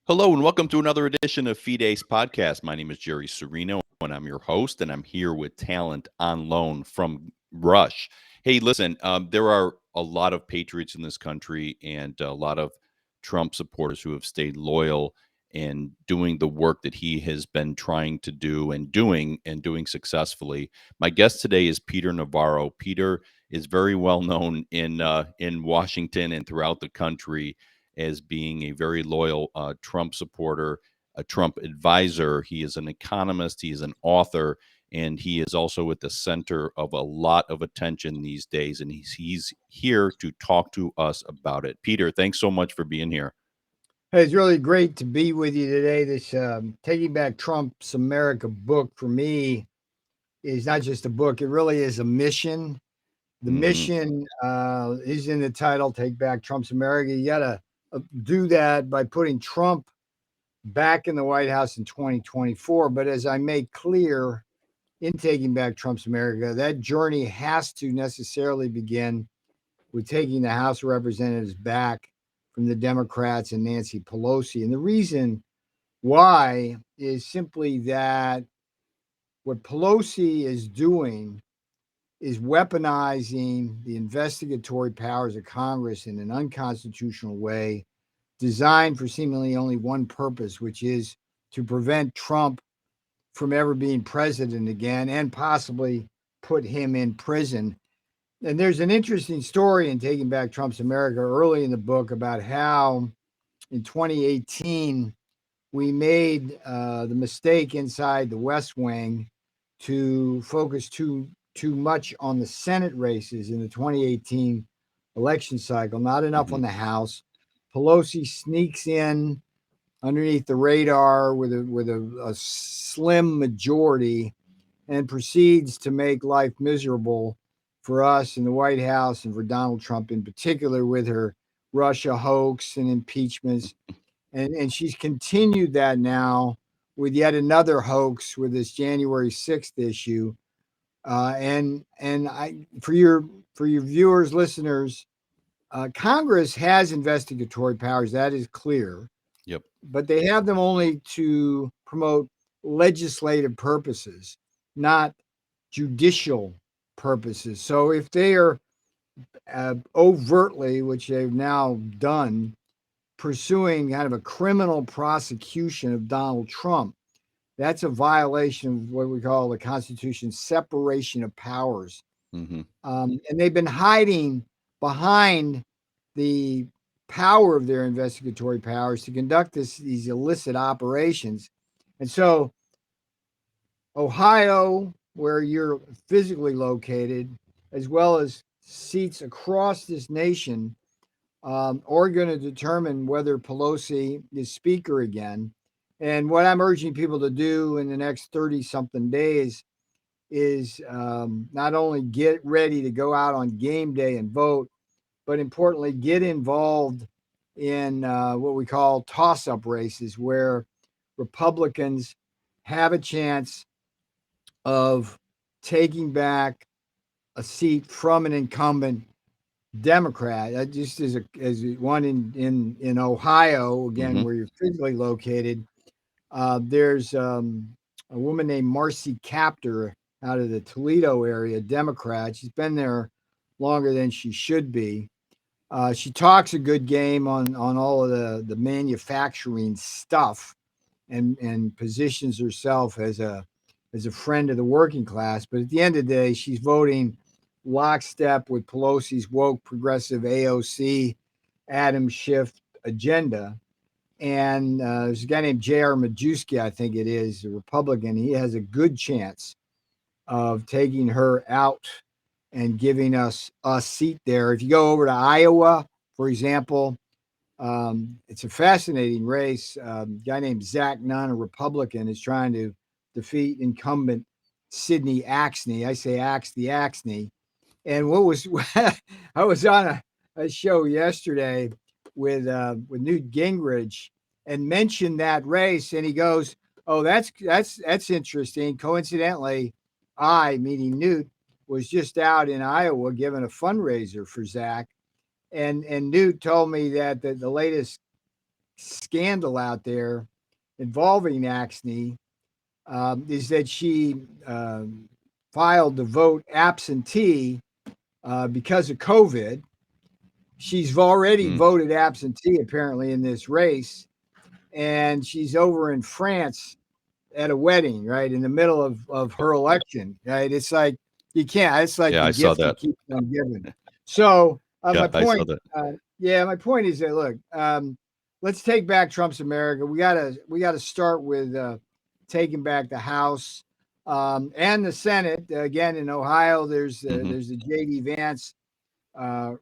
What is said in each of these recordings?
Hello and welcome to another edition of Fides Podcast. My name is Jerry Serino and I'm your host, and I'm here with talent on loan from Rush. Hey, listen, there are a lot of patriots in this country and a lot of Trump supporters who have stayed loyal and doing the work that he has been trying to do and doing successfully. My guest today is Peter Navarro. Peter is very well known in Washington and throughout the country as being a very loyal Trump supporter, a Trump advisor. He is an economist, he is an author, and he is also at the center of a lot of attention these days. And he's here to talk to us about it. Peter, thanks so much for being here. Hey, it's really great to be with you today. This Taking Back Trump's America book for me is not just a book, it really is a mission. The Hmm. mission is in the title, Take Back Trump's America. You got to do that by putting Trump back in the White House in 2024. But as I make clear in Taking Back Trump's America, that journey has to necessarily begin with taking the House of Representatives back from the Democrats and Nancy Pelosi. And the reason why is simply that what Pelosi is doing is weaponizing the investigatory powers of Congress in an unconstitutional way, designed for seemingly only one purpose, which is to prevent Trump from ever being president again and possibly put him in prison. And there's an interesting story in Taking Back Trump's America early in the book about how in 2018 we made the mistake inside the West Wing to focus too much on the Senate races in the 2018 election cycle, not enough Hmm. on the House. Pelosi sneaks in underneath the radar with a slim majority and proceeds to make life miserable for us in the White House and for Donald Trump in particular with her Russia hoax and impeachments. And she's continued that now with yet another hoax with this January 6th issue. And I for your viewers, listeners, Congress has investigatory powers. That is clear, Yep. but they have them only to promote legislative purposes, not judicial purposes. So if they are overtly, which they've now done, pursuing kind of a criminal prosecution of Donald Trump, that's a violation of what we call the Constitution's separation of powers. Hmm. And they've been hiding behind the power of their investigatory powers to conduct these illicit operations. And so, Ohio, where you're physically located, as well as seats across this nation, are going to determine whether Pelosi is Speaker again. And what I'm urging people to do in the next 30 something days is not only get ready to go out on game day and vote, but importantly, get involved in what we call toss up races, where Republicans have a chance of taking back a seat from an incumbent Democrat. Just as one in Ohio, again, Hmm. where you're physically located, there's a woman named Marcy Kaptur out of the Toledo area, Democrat. She's been there longer than she should be. She talks a good game on all of the manufacturing stuff and positions herself as a friend of the working class. But at the end of the day, she's voting lockstep with Pelosi's woke progressive AOC Adam Schiff agenda. And there's a guy named J.R. Majewski, I think it is, a Republican. He has a good chance of taking her out and giving us a seat there. If you go over to Iowa, for example, it's a fascinating race. A guy named Zach Nunn, a Republican, is trying to defeat incumbent Sidney Axne. I say Axne. And what was I was on a show yesterday with Newt Gingrich and mentioned that race, and he goes, "Oh, that's interesting." Coincidentally, I, meaning Newt, was just out in Iowa giving a fundraiser for Zach, and Newt told me that the latest scandal out there involving Axne is that she filed to vote absentee because of COVID. She's already Mm. voted absentee apparently in this race, and she's over in France at a wedding, right in the middle of her election. Right, it's like you can't. It's like Yeah, the I saw gift that. that keeps on giving. So Yeah, my I saw point, that. yeah, my point is that look, let's take back Trump's America. We gotta start with taking back the House and the Senate. Again, in Ohio, Hmm. there's the J.D. Vance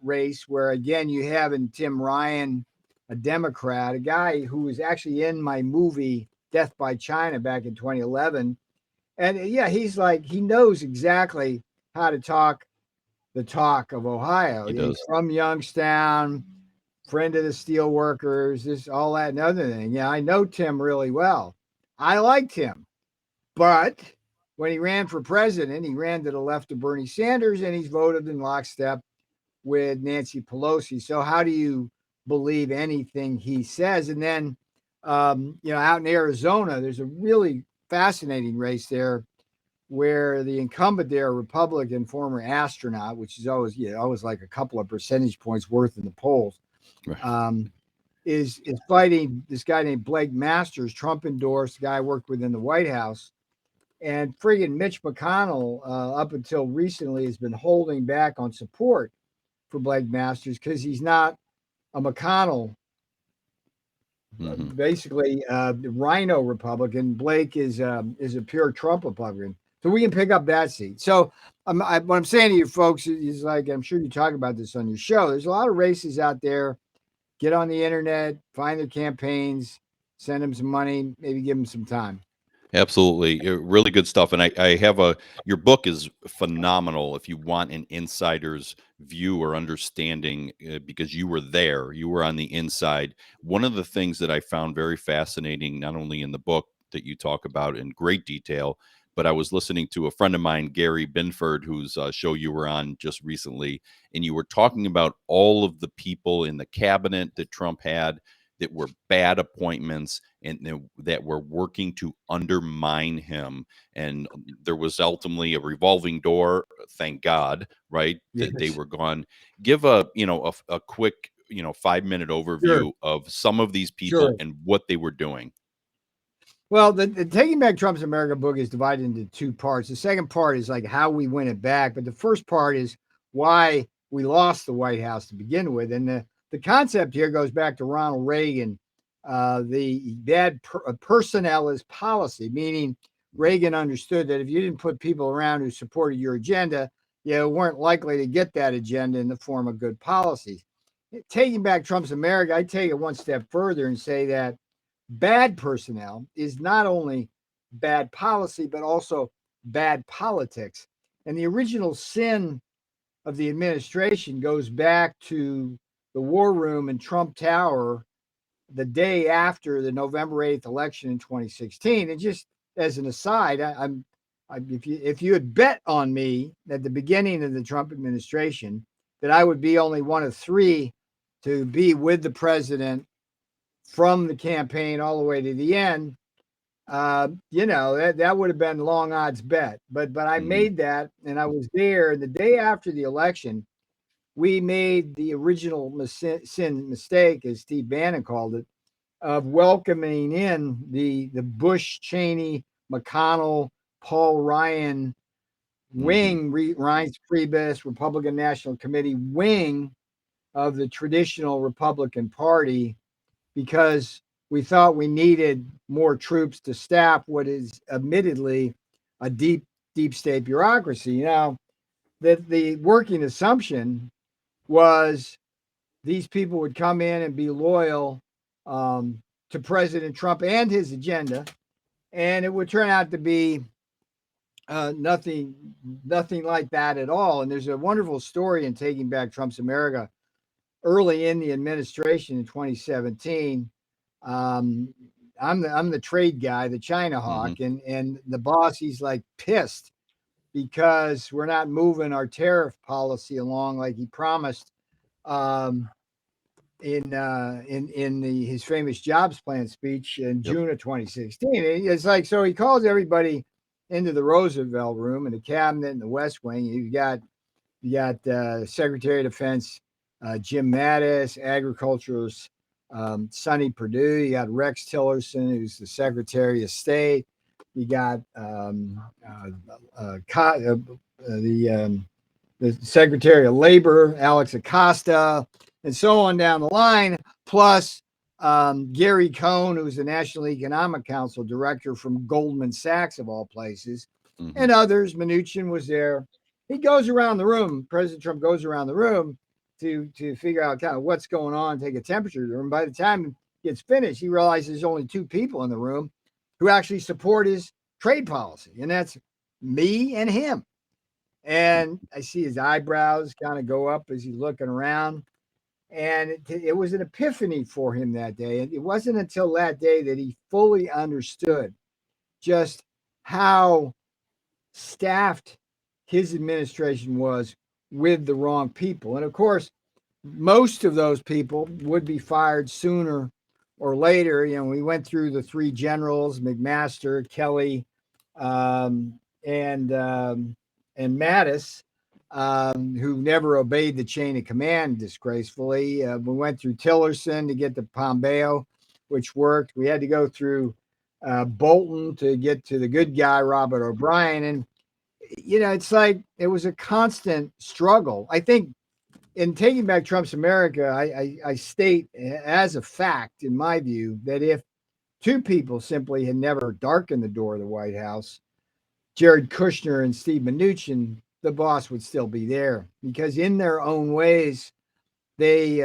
race where again you have in Tim Ryan, a Democrat, a guy who was actually in my movie Death by China back in 2011. And yeah, he's like he knows exactly how to talk the talk of Ohio. He He's does. from Youngstown, friend of the steel workers, this all that and other thing. Yeah, I know Tim really well. I liked him, but when he ran for president, he ran to the left of Bernie Sanders, and he's voted in lockstep with Nancy Pelosi. So how do you believe anything he says? And then, out in Arizona, there's a really fascinating race there where the incumbent there, a Republican former astronaut, which is always like a couple of percentage points worth in the polls, Right. um, is fighting this guy named Blake Masters, Trump endorsed guy I worked with in the White House. And friggin' Mitch McConnell, up until recently, has been holding back on support for Blake Masters because he's not a McConnell, Hmm. basically Rhino Republican. Blake is a pure Trump Republican. So we can pick up that seat. So what I'm saying to you folks is like I'm sure you talk about this on your show. There's a lot of races out there. Get on the internet, find their campaigns, send them some money, maybe give them some time. Absolutely. Really good stuff. And I have your book is phenomenal if you want an insider's view or understanding because you were there, you were on the inside. One of the things that I found very fascinating, not only in the book that you talk about in great detail, but I was listening to a friend of mine, Gary Binford, whose show you were on just recently, and you were talking about all of the people in the cabinet that Trump had that were bad appointments and that were working to undermine him. And there was ultimately a revolving door. Thank God, right? That they Yes, were gone. Give a quick 5-minute sure, overview of some of these people sure. and what they were doing. Well, the Taking Back Trump's America book is divided into two parts. The second part is like how we win it back, but the first part is why we lost the White House to begin with. And the concept here goes back to Ronald Reagan. The personnel is policy, meaning Reagan understood that if you didn't put people around who supported your agenda, you weren't likely to get that agenda in the form of good policies. Taking Back Trump's America, I take it one step further and say that bad personnel is not only bad policy, but also bad politics. And the original sin of the administration goes back to the war room in Trump Tower the day after the November 8th election in 2016. And just as an aside, if you had bet on me at the beginning of the Trump administration that I would be only one of three to be with the president from the campaign all the way to the end, that would have been long odds bet. But I Hmm. made that, and I was there. And the day after the election, we made the original sin mistake, as Steve Bannon called it, of welcoming in the Bush, Cheney, McConnell, Paul Ryan Hmm. wing, Reince Priebus, Republican National Committee wing of the traditional Republican Party because we thought we needed more troops to staff what is admittedly a deep state bureaucracy. Now, the working assumption was these people would come in and be loyal to President Trump and his agenda, and it would turn out to be nothing like that at all. And there's a wonderful story in Taking Back Trump's America early in the administration in 2017. Um, I'm the trade guy, the China Hmm. hawk, and the boss he's like pissed because we're not moving our tariff policy along like he promised. Um, his famous jobs plan speech in Yep. June of 2016. It's like, so he calls everybody into the Roosevelt room and the cabinet and the West Wing. You got Secretary of Defense Jim Mattis, Agriculture's Sonny Perdue. You got Rex Tillerson, who's the Secretary of State. You got the Secretary of Labor, Alex Acosta, and so on down the line, plus Gary Cohn, who's the National Economic Council director from Goldman Sachs, of all places, Mm-hmm. and others. Mnuchin was there. He goes around the room. President Trump goes around the room to figure out kind of what's going on, take a temperature. And by the time he gets finished, he realizes there's only two people in the room who actually support his trade policy, and that's me and him. And I see his eyebrows kind of go up as he's looking around. And it was an epiphany for him that day. And it wasn't until that day that he fully understood just how staffed his administration was with the wrong people. And of course, most of those people would be fired sooner or later. We went through the three generals, McMaster, Kelly, um, and Mattis, who never obeyed the chain of command disgracefully. We went through Tillerson to get to Pompeo, which worked. We had to go through Bolton to get to the good guy, Robert O'Brien. And, it's like it was a constant struggle. I think in Taking Back Trump's America, I state as a fact, in my view, that if two people simply had never darkened the door of the White House, Jared Kushner and Steve Mnuchin, the boss would still be there, because in their own ways, they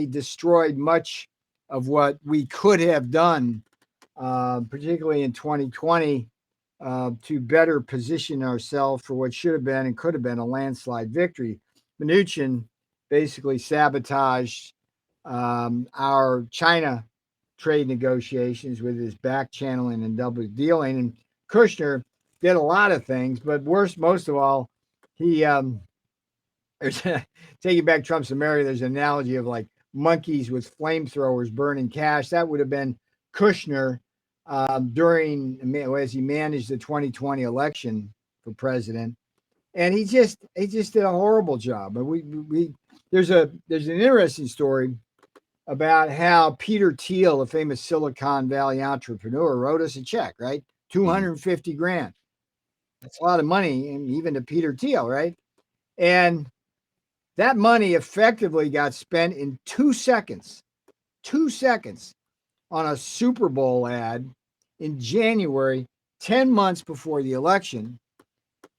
destroyed much of what we could have done, particularly in 2020, to better position ourselves for what should have been and could have been a landslide victory. Mnuchin basically sabotaged our China trade negotiations with his back channeling and double dealing. And Kushner did a lot of things, but most of all, he there's Taking Back Trump's America. There's an analogy of like monkeys with flamethrowers burning cash. That would have been Kushner during as he managed the 2020 election for president, and he just did a horrible job. But we there's an interesting story about how Peter Thiel, a famous Silicon Valley entrepreneur, wrote us a check, right? 250 grand. That's a lot of money, even to Peter Thiel, right? And that money effectively got spent in 2 seconds, 2 seconds on a Super Bowl ad in January, 10 months before the election.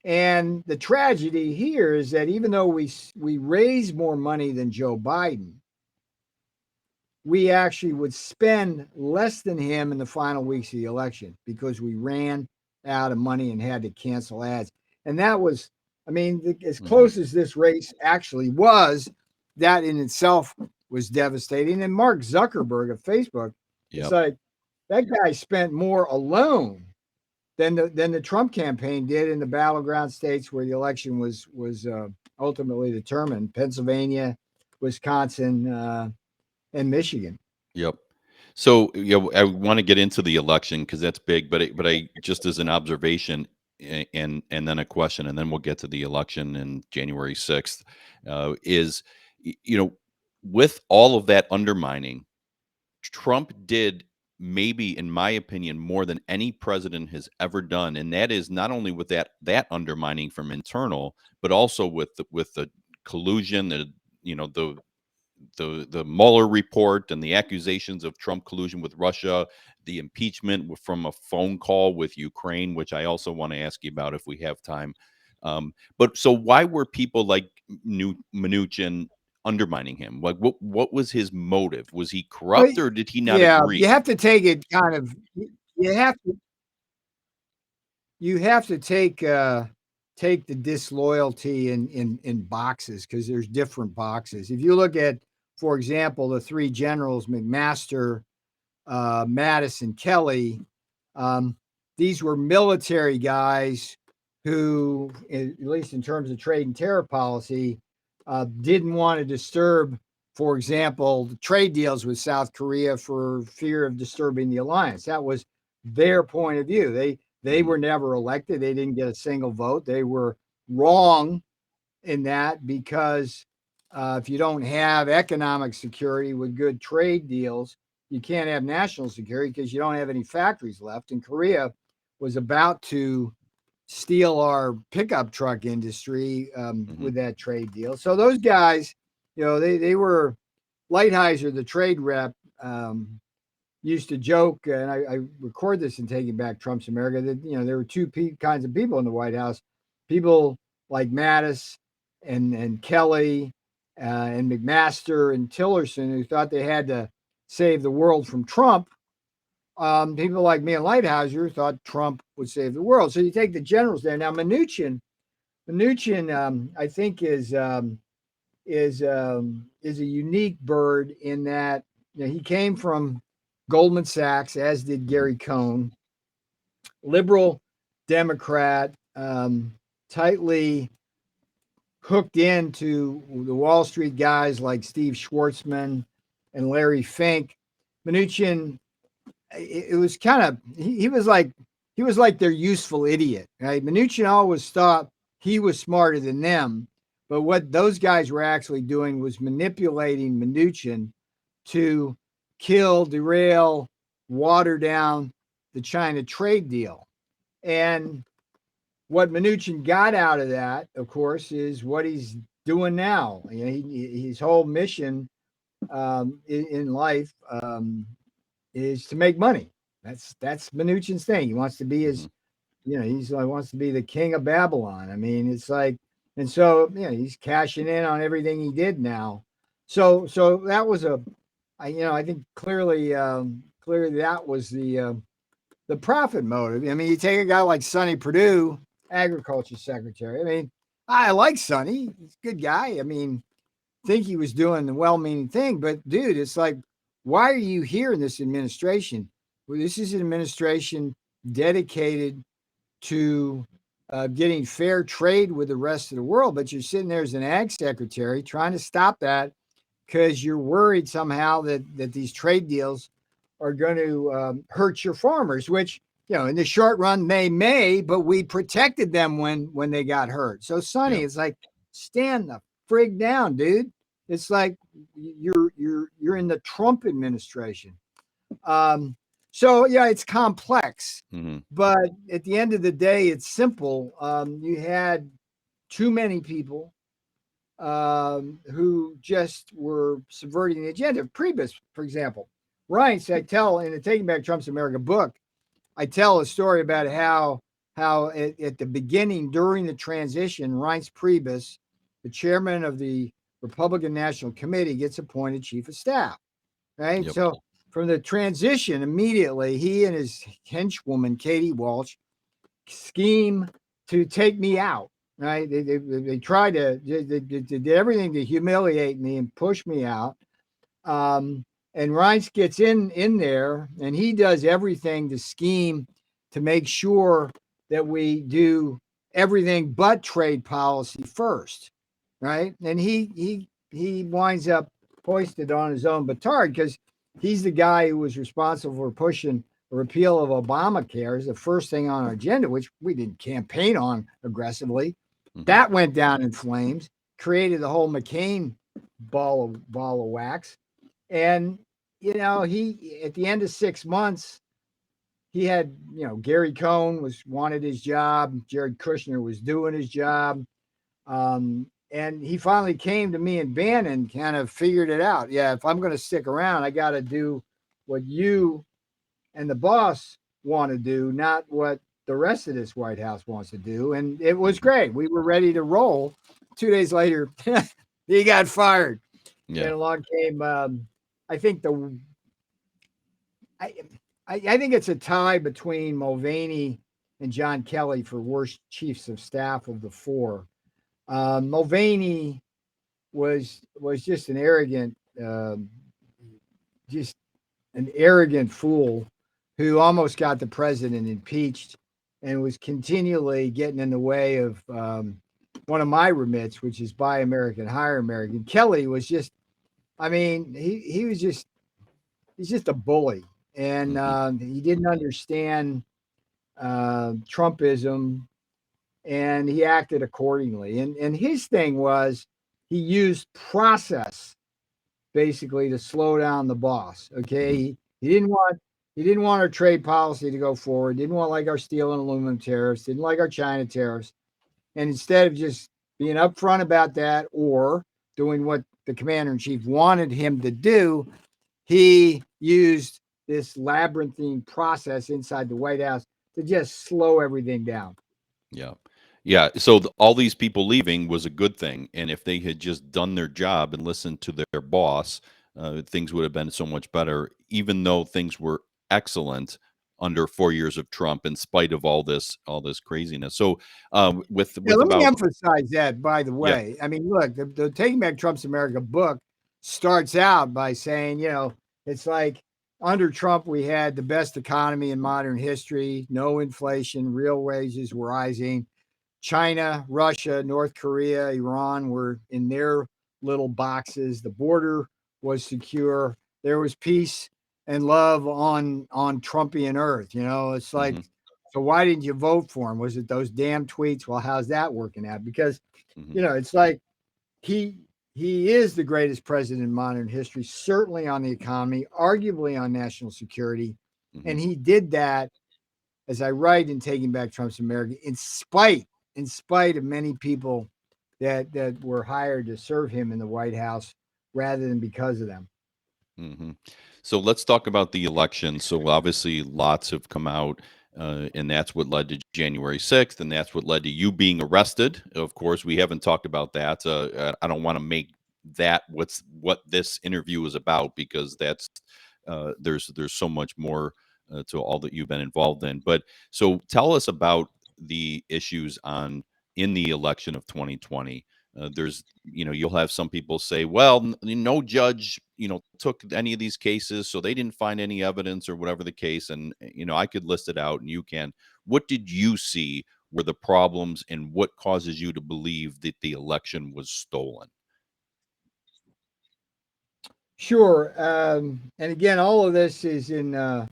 And the tragedy here is that even though we raised more money than Joe Biden, we actually would spend less than him in the final weeks of the election because we ran out of money and had to cancel ads. And that was, as close as this race actually was, that in itself was devastating. And Mark Zuckerberg of Facebook, it's like that guy spent more alone than the Trump campaign did in the battleground states where the election was ultimately determined: Pennsylvania, Wisconsin, and Michigan. Yep. So, I want to get into the election because that's big, but I just as an observation and then a question, and then we'll get to the election in January 6th, is, with all of that undermining, Trump did maybe, in my opinion, more than any president has ever done, and that is not only with that undermining from internal, but also with the collusion, the Mueller report and the accusations of Trump collusion with Russia, the impeachment from a phone call with Ukraine, which I also want to ask you about if we have time. But so why were people like Mnuchin undermining him? Like, what was his motive? Was he corrupt, or did he not agree? You have to take it kind of. You have to. You have to take the disloyalty in boxes, because there's different boxes. If you look at, for example, the three generals, McMaster, Mattis, and Kelly, these were military guys who, at least in terms of trade and tariff policy, didn't want to disturb for example, the trade deals with South Korea for fear of disturbing the alliance. That was their point of view. They Mhm. were never elected. They didn't get a single vote. They were wrong in that because if you don't have economic security with good trade deals, you can't have national security because you don't have any factories left. And Korea was about to steal our pickup truck industry Mhm. with that trade deal. So those guys, they were Lighthizer, the trade rep, used to joke, and I record this in Taking Back Trump's America, that there were two kinds of people in the White House: people like Mattis and Kelly and McMaster and Tillerson, who thought they had to save the world from Trump. People like me and Lighthizer thought Trump would save the world. So you take the generals there. Now Mnuchin, I think is a unique bird in that he came from Goldman Sachs, as did Mhm. Gary Cohn, liberal Democrat, tightly hooked into the Wall Street guys like Steve Schwartzman and Larry Fink. Mnuchin, it was kind of he was like their useful idiot, right? Mnuchin always thought he was smarter than them, but what those guys were actually doing was manipulating Mnuchin to kill, derail, water down the China trade deal. And what Mnuchin got out of that, of course, is what he's doing now. His whole mission in life is to make money. That's Mnuchin's thing. He wants to be Mhm. he wants to be the king of Babylon. I mean, it's like, and so he's cashing in on everything he did now. So that was I think clearly that was the profit motive. I mean, you take a guy like Sonny Perdue, agriculture secretary. I mean, I like Sonny. He's a good guy. I mean, think he was doing the well-meaning thing, but dude, it's like, why are you here in this administration? Well, this is an administration dedicated to getting fair trade with the rest of the world, but you're sitting there as an ag secretary trying to stop that because you're worried somehow that these trade deals are going to hurt your farmers, which in the short run they may, but we protected them when they got hurt. So Sonny, Yeah. it's like, stand the frig down, dude. It's like you're in the Trump administration. So yeah, it's complex, Mhm. but at the end of the day, it's simple. You had too many people who just were subverting the agenda. Priebus, for example, Reince, I tell in the Taking Back Trump's America book, I tell a story about how at the beginning during the transition, Reince Priebus, the chairman of the Republican National Committee, gets appointed chief of staff. Right, Yep. so from the transition immediately, he and his henchwoman Katie Walsh scheme to take me out. Right, they tried to they did everything to humiliate me and push me out. And Reince gets in there, and he does everything to scheme to make sure that we do everything but trade policy first, right? And he winds up hoisted on his own petard because he's the guy who was responsible for pushing the repeal of Obamacare as the first thing on our agenda, which we didn't campaign on aggressively. Mhm. That went down in flames, created the whole McCain ball of wax. And he at the end of 6 months, he had Gary Cohn was wanted his job, Jared Kushner was doing his job, and he finally came to me and Bannon, kind of figured it out. Yeah, if I'm going to stick around, I got to do what you and the boss want to do, not what the rest of this White House wants to do. And it was Mhm. great. We were ready to roll. 2 days later, he got fired, Yeah. and along came. I think I, I think it's a tie between Mulvaney and John Kelly for worst chiefs of staff of the four. Mulvaney was just just an arrogant fool who almost got the president impeached and was continually getting in the way of one of my remits, which is buy American, hire American. Kelly was just I mean, he was just he's just a bully, and Hmm. he didn't understand Trumpism, and he acted accordingly. And his thing was he used process basically to slow down the boss. Okay, Hmm. he didn't want our trade policy to go forward. Didn't want like our steel and aluminum tariffs. Didn't like our China tariffs. And instead of just being upfront about that or doing what the commander in chief wanted him to do, he used this labyrinthine process inside the White House to just slow everything down. Yeah. Yeah. So all these people leaving was a good thing. And if they had just done their job and listened to their boss, things would have been so much better, even though things were excellent under 4 years of Trump, in spite of all this craziness. So with Yeah, with let me about emphasize that, by the yeah. way. I mean, look, the Taking Back Trump's America book starts out by saying, it's like under Trump, we had the best economy in modern history, no inflation, real wages were rising. China, Russia, North Korea, Iran were in their little boxes. The border was secure. There was peace and love on Trumpian earth. It's like, Hmm. so why didn't you vote for him? Was it those damn tweets? Well, how's that working out? Because Hmm. it's like he he is the greatest president in modern history, certainly on the economy, arguably on national security, Hmm. and he did that, as I write in Taking Back Trump's America, in spite of many people that were hired to serve him in the White House rather than because of them. Hmm. So let's talk about the election. So obviously, lots have come out, and that's what led to January 6th, and that's what led to you being arrested. Of course, we haven't talked about that. I don't want to make that what this interview is about, because there's so much more to all that you've been involved in. But so tell us about the issues on in the election of 2020. There's you'll have some people say, well, no judge took any of these cases, so they didn't find any evidence or whatever the case. And I could list it out, and you can. What did you see were the problems, and what causes you to believe that the election was stolen? Sure. And again, all of this is in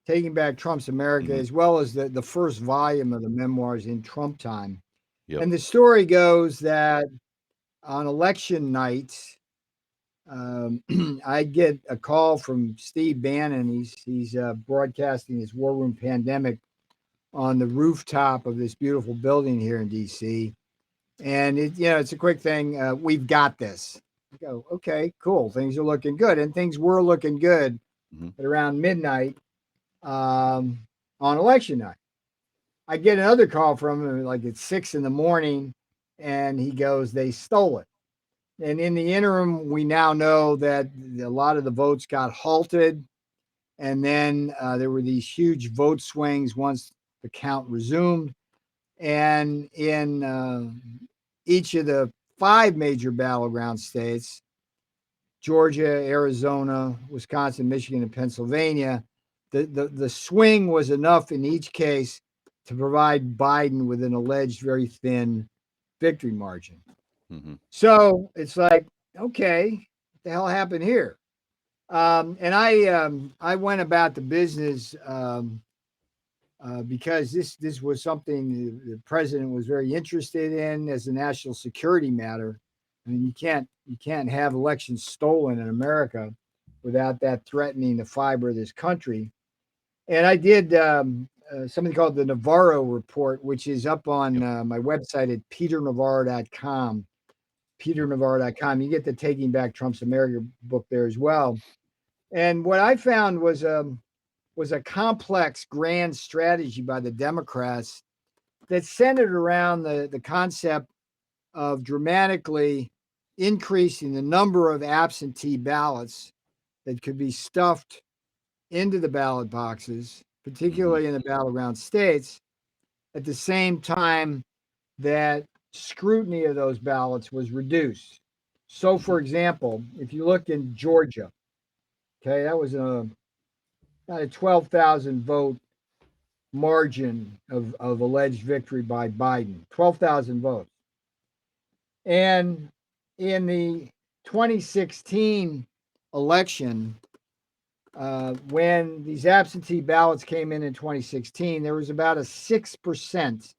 Taking Back Trump's America, Hmm. as well as the first volume of the memoirs in Trump time. Yep. And the story goes that on election night, I get a call from Steve Bannon. He's broadcasting his War Room Pandemic on the rooftop of this beautiful building here in DC. And it's a quick thing. We've got this. I go, okay, cool. Things are looking good, and things were looking good Hmm. at around midnight um, on election night. I get another call from him like at 6 in the morning, and he goes, "They stole it." And in the interim, we now know that a lot of the votes got halted, and then there were these huge vote swings once the count resumed. And in each of the five major battleground states, Georgia, Arizona, Wisconsin, Michigan, and Pennsylvania, the swing was enough in each case to provide Biden with an alleged very thin victory margin. Hmm. So it's like, okay, what the hell happened here? And I went about the business because this was something the president was very interested in as a national security matter. I mean, you can't have elections stolen in America without that threatening the fiber of this country. And I did something called the Navarro report, which is up on Yep. my website at peternavarro.com. Peternavarro.com. You get the Taking Back Trump's America book there as well. And what I found was a complex grand strategy by the Democrats that centered around the concept of dramatically increasing the number of absentee ballots that could be stuffed into the ballot boxes, Hmm. particularly in the battleground states, at the same time that scrutiny of those ballots was reduced. So, Hmm. for example, if you look in Georgia, okay, that was about a 12,000 vote margin of alleged victory by Biden, 12,000 votes. And in the 2016 election, when these absentee ballots came in 2016, there was about a 6%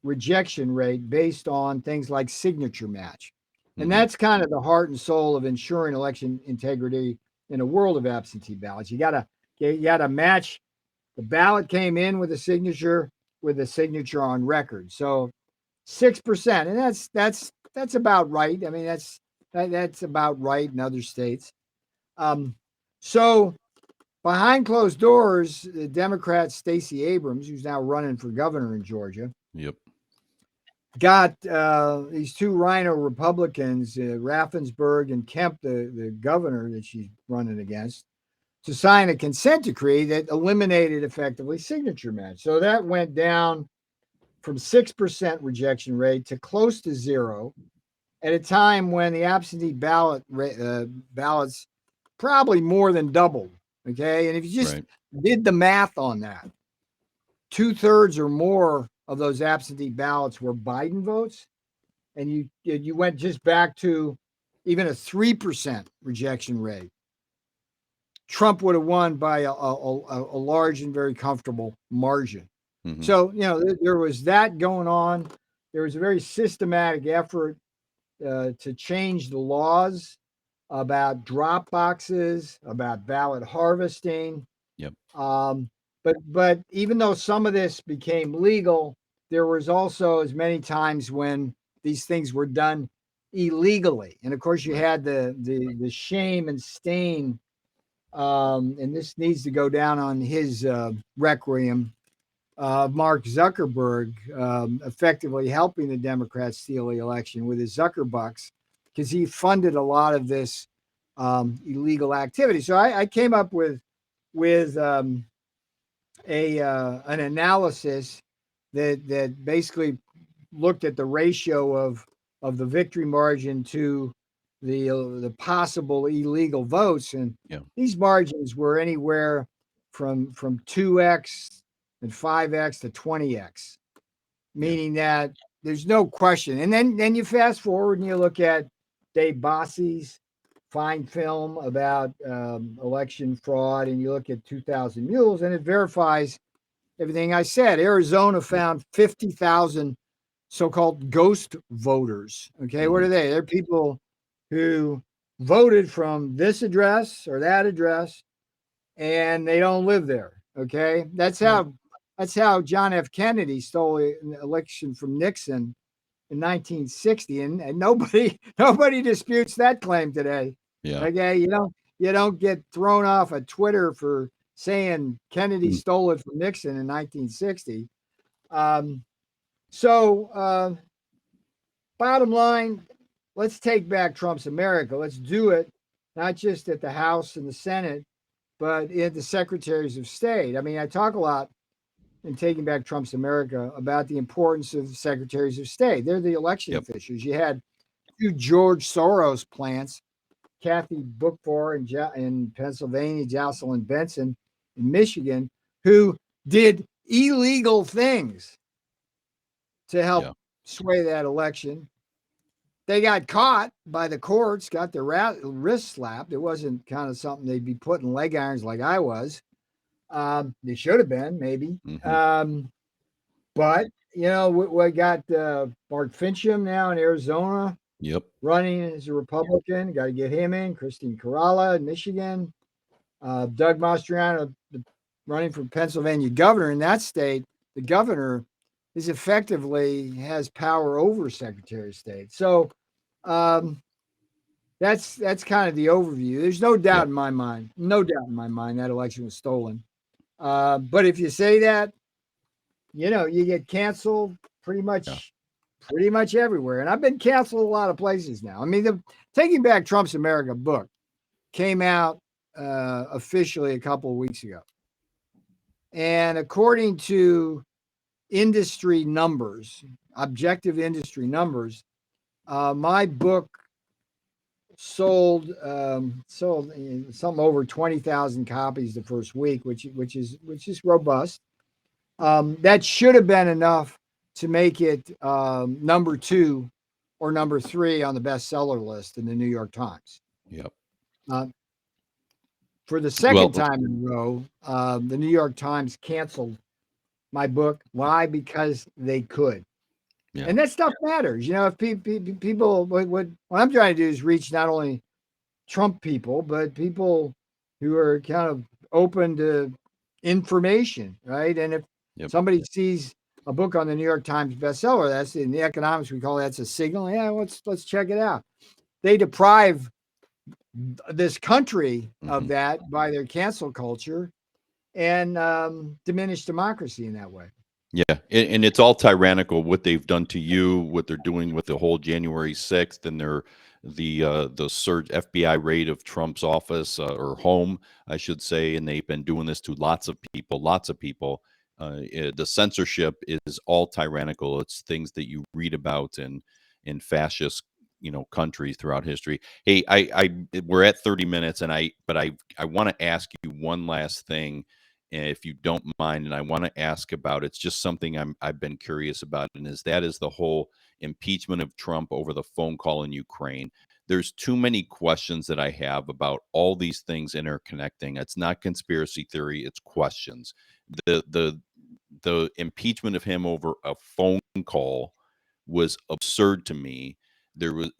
rejection rate based on things like signature match. And Hmm. that's kind of the heart and soul of ensuring election integrity in a world of absentee ballots. You gotta match the ballot came in with a signature on record. So 6%, and that's about right. I mean, that's about right in other states. Um, so behind closed doors, the Democrat Stacey Abrams, who's now running for governor in Georgia, Yep. got these two rhino Republicans, Raffensperger and Kemp, the governor that she's running against, to sign a consent decree that eliminated effectively signature match. So that went down from 6% rejection rate to close to zero at a time when the absentee ballots probably more than doubled. Okay. And if you just Right. did the math on that, 2/3 or more of those absentee ballots were Biden votes. And you went just back to even a 3% rejection rate, Trump would have won by a large and very comfortable margin. Hmm. So, there was that going on. There was a very systematic effort to change the laws about drop boxes, about ballot harvesting. Yep. Um, but even though some of this became legal, there was also as many times when these things were done illegally. And of course, you Right. had the shame and stain, and this needs to go down on his requiem. Mark Zuckerberg effectively helping the Democrats steal the election with his Zuckerbucks because he funded a lot of this illegal activity. So I came up with a an analysis that basically looked at the ratio of the victory margin to the possible illegal votes, and Yeah. these margins were anywhere from 2x and 5x to 20x, Yeah. meaning that there's no question. And then you fast forward and you look at Dave Bossi's fine film about election fraud, and you look at 2,000 Mules, and it verifies everything I said. Arizona Yep. found 50,000 so-called ghost voters. Okay, what Hmm. are they? They're people who voted from this address or that address, and they don't live there. Okay, Right. that's how John F. Kennedy stole an election from Nixon in 1960, and nobody disputes that claim today. Yeah. Okay, you don't get thrown off of Twitter for saying Kennedy Mm. stole it from Nixon in 1960. Um, so, bottom line, let's take back Trump's America. Let's do it not just at the House and the Senate, but in the secretaries of state. I mean, I talk a lot in Taking Back Trump's America about the importance of secretaries of state. They're the election Yep. officials. You had two George Soros plants, Kathy Bookfor in Pennsylvania, Jocelyn Benson in Michigan, who did illegal things to help Yeah. sway that election. They got caught by the courts, got their wrist slapped. It wasn't kind of something they'd be putting leg irons like I was. They should have been, maybe. Hmm. But, we got Mark Fincham now in Arizona Yep. running as a Republican. Got to get him in. Christine Caralla in Michigan. Doug Mastriano running for Pennsylvania governor in that state. The governor is effectively has power over Secretary of State. So um, that's kind of the overview. There's no doubt Yep. in my mind, that election was stolen. But if you say that, you get canceled pretty Yeah. much everywhere. And I've been canceled a lot of places now. I mean, the Taking Back Trump's America book came out officially a couple of weeks ago. And according to industry numbers, objective industry numbers, my book sold something over 20,000 copies the first week, which is robust. That should have been enough to make it number two or number 3 on the bestseller list in the New York Times. Yep. Uh, for the Well, second time in a row, the New York Times canceled my book. Why? Because they could. yeah. And that stuff matters. If people, what I'm trying to do is reach not only Trump people, but people who are kind of open to information, right? And if Yep. somebody sees a book on the New York Times bestseller, that's in the economics we call that's a signal. Yeah, let's check it out. They deprive this country of Hmm. that by their cancel culture and diminish democracy in that way. Yeah, and it's all tyrannical what they've done to you, what they're doing with the whole January 6th and the surge FBI raid of Trump's office or home, I should say, and they've been doing this to lots of people, lots of people. The censorship is all tyrannical. It's things that you read about in fascist, countries throughout history. Hey, we're at 30 minutes, and I want to ask you one last thing, if you don't mind, and I want to ask about, it's just something I've been curious about, and is the whole impeachment of Trump over the phone call in Ukraine. There's too many questions that I have about all these things interconnecting. It's not conspiracy theory, it's questions. The impeachment of him over a phone call was absurd to me. There was,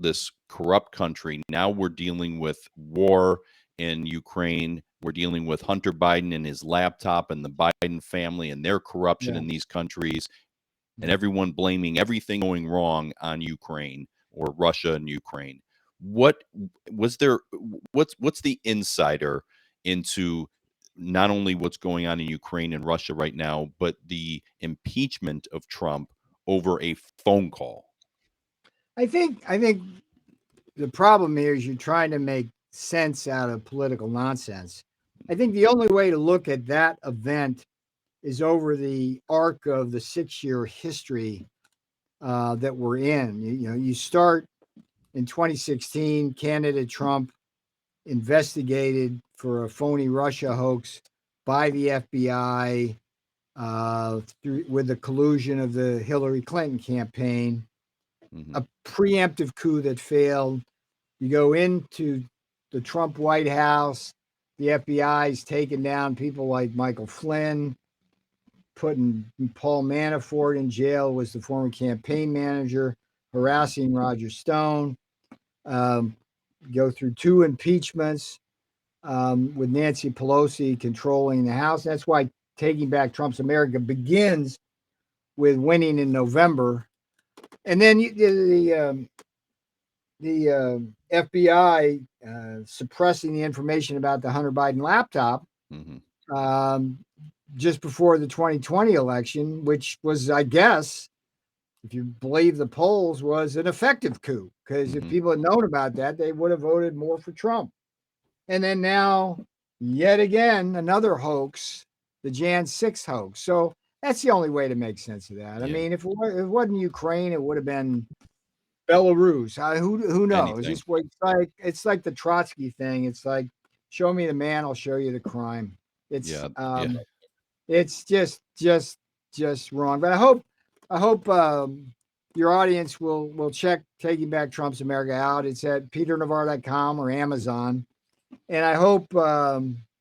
this corrupt country. Now we're dealing with war in Ukraine. We're dealing with Hunter Biden and his laptop and the Biden family and their corruption Yeah. in these countries, and everyone blaming everything going wrong on Ukraine or Russia and Ukraine. What was there? What's the insider into not only what's going on in Ukraine and Russia right now, but the impeachment of Trump over a phone call? I think the problem here is you're trying to make sense out of political nonsense. I think the only way to look at that event is over the arc of the 6-year history that we're in. You start in 2016, candidate Trump investigated for a phony Russia hoax by the FBI with the collusion of the Hillary Clinton campaign, Hmm. a preemptive coup that failed. You go into the Trump White House, the FBI's taken down people like Michael Flynn, putting Paul Manafort in jail, was the former campaign manager, harassing Roger Stone. Um, go through 2 impeachments with Nancy Pelosi controlling the House. That's why Taking Back Trump's America begins with winning in November. And then the FBI suppressing the information about the Hunter Biden laptop Hmm. um, just before the 2020 election, which was, I guess, if you believe the polls, was an effective coup. Because if Hmm. people had known about that, they would have voted more for Trump. And then now, yet again, another hoax, the Jan 6 hoax. So that's the only way to make sense of that. I Yeah, mean, if it wasn't Ukraine, it would have been Belarus. Who knows? anything. It's like the Trotsky thing. It's like, show me the man, I'll show you the crime. It's Yeah, yeah. um, it's just wrong. But I hope your audience will check Taking Back Trump's America out. It's at peternavarro.com or Amazon. And I hope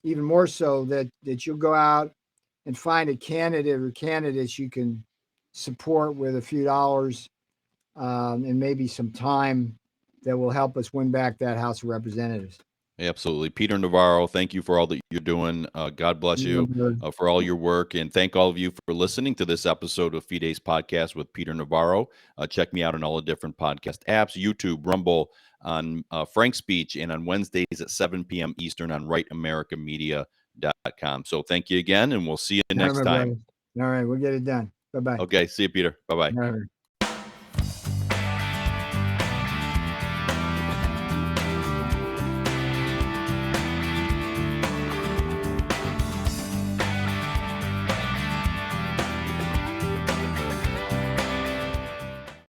even more so that you'll go out and find a candidate or candidates you can support with a few dollars and maybe some time that will help us win back that House of Representatives. Absolutely. Peter Navarro, thank you for all that you're doing. God bless you for all your work. And thank all of you for listening to this episode of Fides Podcast with Peter Navarro. Check me out on all the different podcast apps, YouTube, Rumble, on Frank Speech, and on Wednesdays at 7 p.m. Eastern on rightamericamedia.com. So thank you again, and we'll see you All right, next my time. brother. All right, we'll get it done. Bye bye. Okay. See you, Peter. Bye-bye. All right.